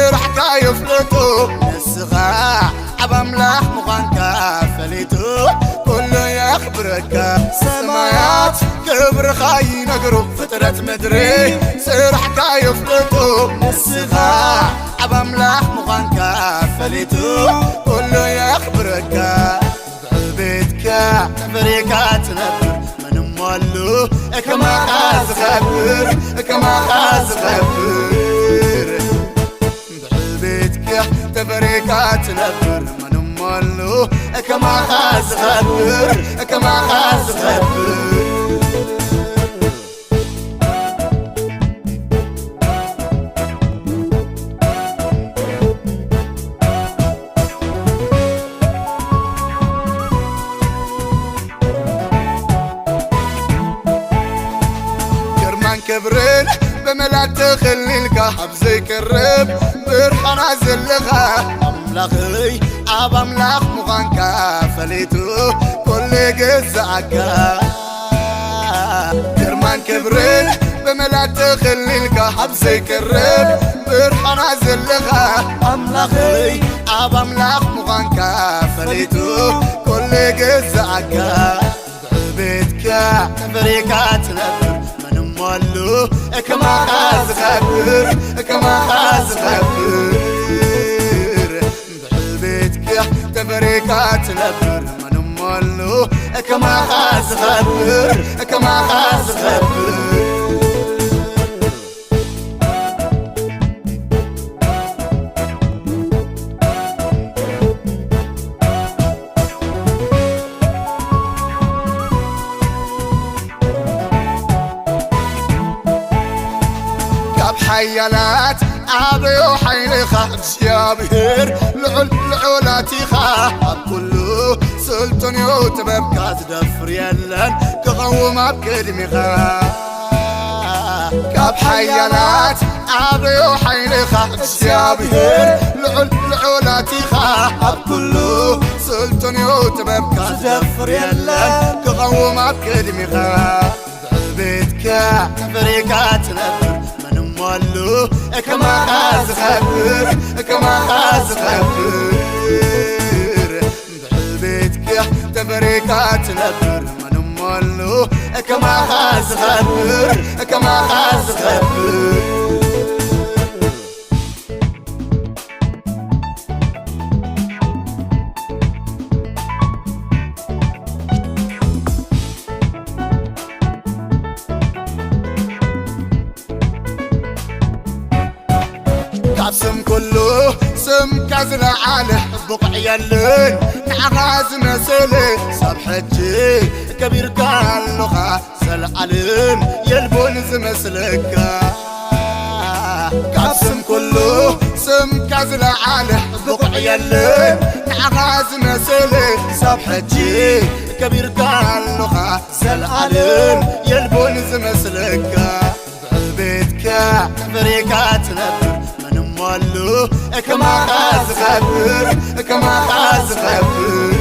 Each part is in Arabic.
سرحكا يفلتو نسخا عب أملاح مغانكا فليتو كل يخبرك سمايات كبر خاي نقرو فترة مدري سرحكا يفلتو نسخا عب أملاح مغانكا فليتو كل يخبرك بعبيتك فريكا تنبر من مولو كما خاز خبر كما خاز خبر بعبيتك تفريكا تنبر من مولو كما خاز خبر كما خاز خبر كبرين بملات تخليلك حبزي كرب برحنا زلغا أملاخي عب أملاخ مغانكا فليتو كل قزعكا كرمان كبرين بملات تخليلك حبزي كرب برحنا زلغا أملاخي عب أملاخ مغانكا فليتو كل قزعكا بعبيتك فريكا تنبر مولو كما خاز خبر كما خاز خبر بحبيتك تفريكات نبر من مولو كما خاز خبر كما خاز خبر حيالات عبيو حيلخا بسيابهر لعولاتي خا كله سلطن يوتبب كاتدفر يلن كغوم بكدمي خا كاب حيالات عبيو حيلخا بسيابهر لعولاتي خا كله سلطن يوتبب كاتدفر يلن كغوم بكدمي خا بعبيتك فريكات نبر مولو كما خاز خبر كما خاز خبر بحبيتك تفريكات نبر من مولو كما خاز خبر كما خاز خبر سم كله سم كازل عاله بقع يلن نعغاز مسلي صبحتي كبير كان لغة سلعلم يلبون زمسلك قاسم كله سم كازل عاله بقع يلن نعغاز مسلي صبحتي كبير كان لغة سلعلم يلبون زمسلك بعبيتك فريكات نبر مولو كما خاز خبر كما خاز خبر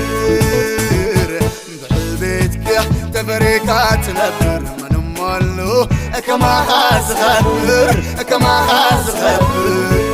بحبيتك تفريكات نبر من مولو كما خاز خبر كما خاز خبر